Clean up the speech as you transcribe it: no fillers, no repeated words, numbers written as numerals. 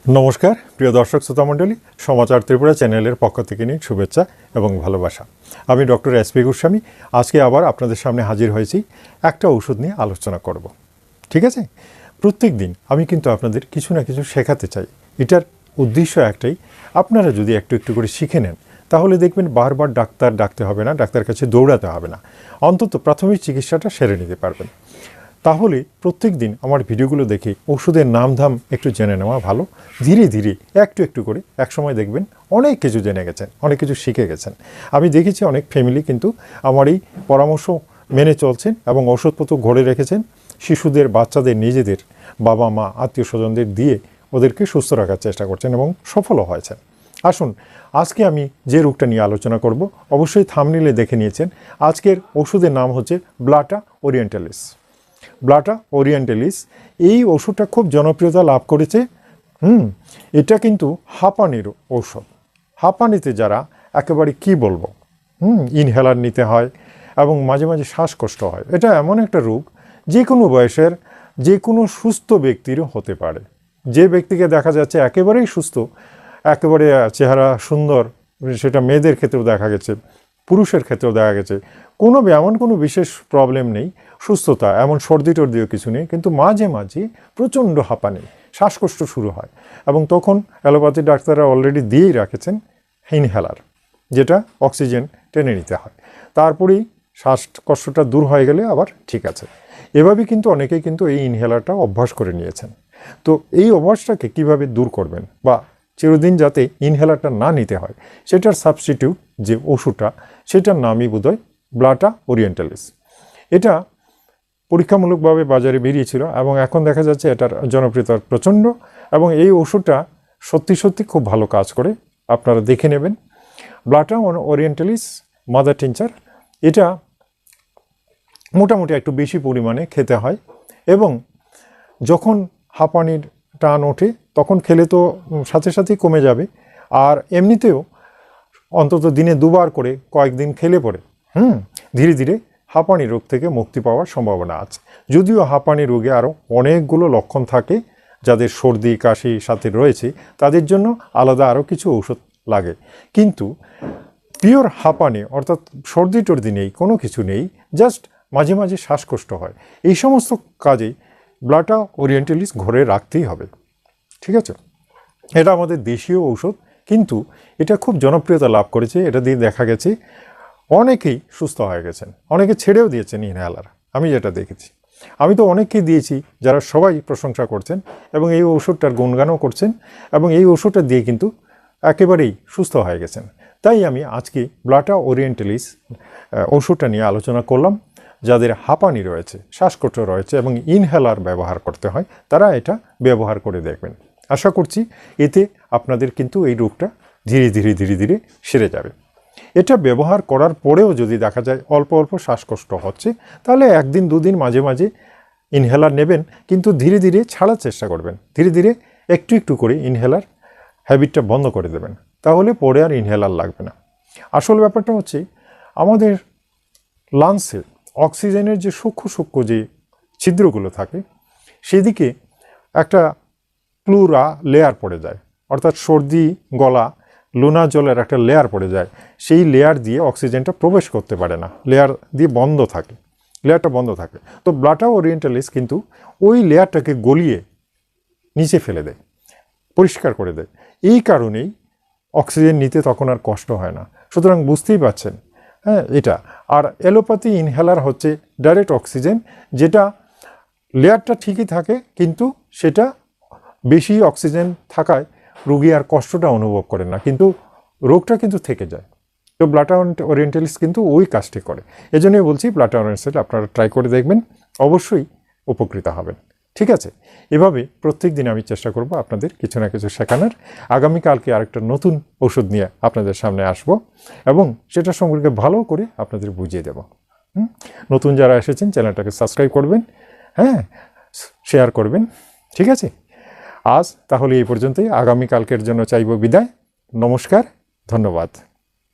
নমস্কার প্রিয় দর্শক শ্রোতা মণ্ডলী, সমাচার ত্রিপুরা চ্যানেলের পক্ষ থেকে নিয়ে শুভেচ্ছা এবং ভালোবাসা। আমি ডক্টর SP গোস্বামী আজকে আবার আপনাদের সামনে হাজির হয়েছি একটা ওষুধ নিয়ে আলোচনা করব। ঠিক আছে, প্রত্যেক দিন আমি কিন্তু আপনাদের কিছু না কিছু শেখাতে চাই। এটার উদ্দেশ্য একটাই, আপনারা যদি একটু একটু করে শিখে নেন তাহলে দেখবেন বারবার ডাক্তার ডাকতে হবে না, ডাক্তার কাছে দৌড়াতে হবে না, অন্তত প্রাথমিক চিকিৎসাটা সেরে নিতে পারবেন। তাহলে প্রত্যেক দিন আমার ভিডিওগুলো দেখে ওষুধের নাম ধাম একটু জেনে নেওয়া ভালো। ধীরে ধীরে একটু একটু করে একসময় দেখবেন অনেক কিছু জেনে গেছেন, অনেক কিছু শিখে গেছেন। আমি দেখেছি অনেক ফ্যামিলি কিন্তু আমার এই পরামর্শ মেনে চলছেন এবং ওষুধপত্র ঘরে রেখেছেন, শিশুদের, বাচ্চাদের, নিজেদের, বাবা মা, আত্মীয় স্বজনদের দিয়ে ওদেরকে সুস্থ রাখার চেষ্টা করছেন এবং সফলও হয়েছেন। আসুন, আজকে আমি যে রোগটা নিয়ে আলোচনা করব, অবশ্যই থাম্বনেইলে দেখে নিয়েছেন। আজকের ওষুধের নাম হচ্ছে ব্লাটা ওরিয়েন্টালিস। ব্লাটা ওরিয়েন্টালিস এই ওষুধটা খুব জনপ্রিয়তা লাভ করেছে। এটা কিন্তু হাঁপানির ঔষধ। হাঁপানিতে যারা একেবারে কি বলবো, ইনহেলার নিতে হয় এবং মাঝে মাঝে শ্বাসকষ্ট হয়। এটা এমন একটা রোগ যে কোনো বয়সের যে কোনো সুস্থ ব্যক্তিরও হতে পারে। যে ব্যক্তিকে দেখা যাচ্ছে একেবারেই সুস্থ, একেবারে চেহারা সুন্দর, সেটা মেয়েদের ক্ষেত্রেও দেখা গেছে, পুরুষের ক্ষেত্রেও দেখা গেছে, এমন কোনো বিশেষ প্রবলেম নেই, সুস্থতা, এমন সর্দি টর্দিও কিছু নেই, কিন্তু মাঝে মাঝে প্রচণ্ড হাঁপানি, শ্বাসকষ্ট শুরু হয় এবং তখন অ্যালোপ্যাথি ডাক্তাররা অলরেডি দিয়েই রাখেছেন ইনহেলার, যেটা অক্সিজেন টেনে নিতে হয়। তারপরেই শ্বাসকষ্টটা দূর হয়ে গেলে আবার ঠিক আছে। এভাবে কিন্তু অনেকেই কিন্তু এই ইনহেলারটা অভ্যাস করে নিয়েছেন। তো এই অভ্যাসটাকে কিভাবে দূর করবেন বা চিরদিন যাতে ইনহেলারটা না নিতে হয়, সেটার সাবস্টিটিউট যে ওষুধটা, সেটার নামই বোধহয় ব্লাটা ওরিয়েন্টালিস। এটা পরীক্ষামূলকভাবে বাজারে বেরিয়েছিল এবং এখন দেখা যাচ্ছে এটার জনপ্রিয়তা প্রচণ্ড এবং এই ওষুধটা সত্যি সত্যি খুব ভালো কাজ করে। আপনারা দেখে নেবেন। ব্লাটা ওরিয়েন্টালিস মাদার টিনচার, এটা মোটামুটি একটু বেশি পরিমাণে খেতে হয় এবং যখন হাঁপানির টান ওঠে তখন খেলে তো সাথে সাথেই কমে যাবে, আর এমনিতেও অন্তত দিনে দুবার করে কয়েকদিন খেলে পরে ধীরে ধীরে হাঁপানি রোগ থেকে মুক্তি পাওয়ার সম্ভাবনা আছে। যদিও হাঁপানি রোগে আরও অনেকগুলো লক্ষণ থাকে, যাদের সর্দি কাশি সাথে রয়েছে তাদের জন্য আলাদা আরও কিছু ঔষধ লাগে, কিন্তু পিওর হাঁপানি অর্থাৎ সর্দি টর্দি নেই, কোনো কিছু নেই, জাস্ট মাঝে মাঝে শ্বাসকষ্ট হয়, এই সমস্ত কাজেই ব্লাটা ওরিয়েন্টালিস ঘরে রাখতেই হবে। ঠিক আছে, এটা আমাদের দেশীয় ঔষধ, কিন্তু এটা খুব জনপ্রিয়তা লাভ করেছে। এটা দিয়ে দেখা গেছে অনেকেই সুস্থ হয়ে গেছেন, অনেকে ছেড়েও দিয়েছেন ইনহেলার। আমি যেটা দেখেছি, আমি তো অনেককেই দিয়েছি যারা সবাই প্রশংসা করছেন এবং এই ওষুধটার গুণগানও করছেন এবং এই ওষুধটা দিয়ে কিন্তু একেবারেই সুস্থ হয়ে গেছেন। তাই আমি আজকে ব্লাটা ওরিয়েন্টালিস ওষুধটা নিয়ে আলোচনা করলাম। যাদের হাঁপানি রয়েছে, শ্বাসকষ্ট রয়েছে এবং ইনহেলার ব্যবহার করতে হয়, তারা এটা ব্যবহার করে দেখবেন। আশা করছি এতে আপনাদের কিন্তু এই রোগটা ধীরে ধীরে ধীরে ধীরে সেরে যাবে। এটা ব্যবহার করার পরেও যদি দেখা যায় অল্প অল্প শ্বাসকষ্ট হচ্ছে, তাহলে একদিন দুদিন মাঝে মাঝে ইনহেলার নেবেন, কিন্তু ধীরে ধীরে ছাড়ার চেষ্টা করবেন। ধীরে ধীরে একটু একটু করে ইনহেলার হ্যাবিটটা বন্ধ করে দেবেন, তাহলে পরে আর ইনহেলার লাগবে না। আসল ব্যাপারটা হচ্ছে আমাদের লাংসে অক্সিজেনের যে সূক্ষ্ম সূক্ষ্ম যে ছিদ্রগুলো থাকে, সেদিকে একটা প্লুরা লেয়ার পড়ে যায়, অর্থাৎ সর্দি গলা লোনা জলের একটা লেয়ার পড়ে যায়। সেই লেয়ার দিয়ে অক্সিজেনটা প্রবেশ করতে পারে না, লেয়ার দিয়ে বন্ধ থাকে, লেয়ারটা বন্ধ থাকে। তো ব্লাটা ওরিয়েন্টালিস কিন্তু ওই লেয়ারটাকে গলিয়ে নিচে ফেলে দেয়, পরিষ্কার করে দেয়। এই কারণেই অক্সিজেন নিতে তখন আর কষ্ট হয় না। সুতরাং বুঝতেই পারছেন, এটা। আর অ্যালোপ্যাথি ইনহেলার হচ্ছে ডাইরেক্ট অক্সিজেন, যেটা লেয়ারটা ঠিকই থাকে, কিন্তু সেটা বেশি অক্সিজেন থাকায় রোগী আর কষ্টটা অনুভব করে না, কিন্তু রোগটা কিন্তু থেকে যায়। তো ব্লাটা ওরিয়েন্টালিস কিন্তু ওই কাজটি করে। এজন্যই বলছি ব্লাটা ওরিয়েন্টালিস আপনারা ট্রাই করে দেখবেন, অবশ্যই উপকৃত হবেন। ঠিক আছে, এভাবে প্রত্যেক দিন আমি চেষ্টা করব আপনাদের কিছু না কিছু শেখানোর। আগামীকালকে আরেকটা নতুন ওষুধ নিয়ে আপনাদের সামনে আসব এবং সেটা সম্পর্কে ভালো করে আপনাদের বুঝিয়ে দেব। নতুন যারা এসেছেন চ্যানেলটাকে সাবস্ক্রাইব করবেন, শেয়ার করবেন। ঠিক আছে, আজ তাহলে এই পর্যন্তই। আগামীকালকের জন্য চাইব বিদায়। নমস্কার, ধন্যবাদ।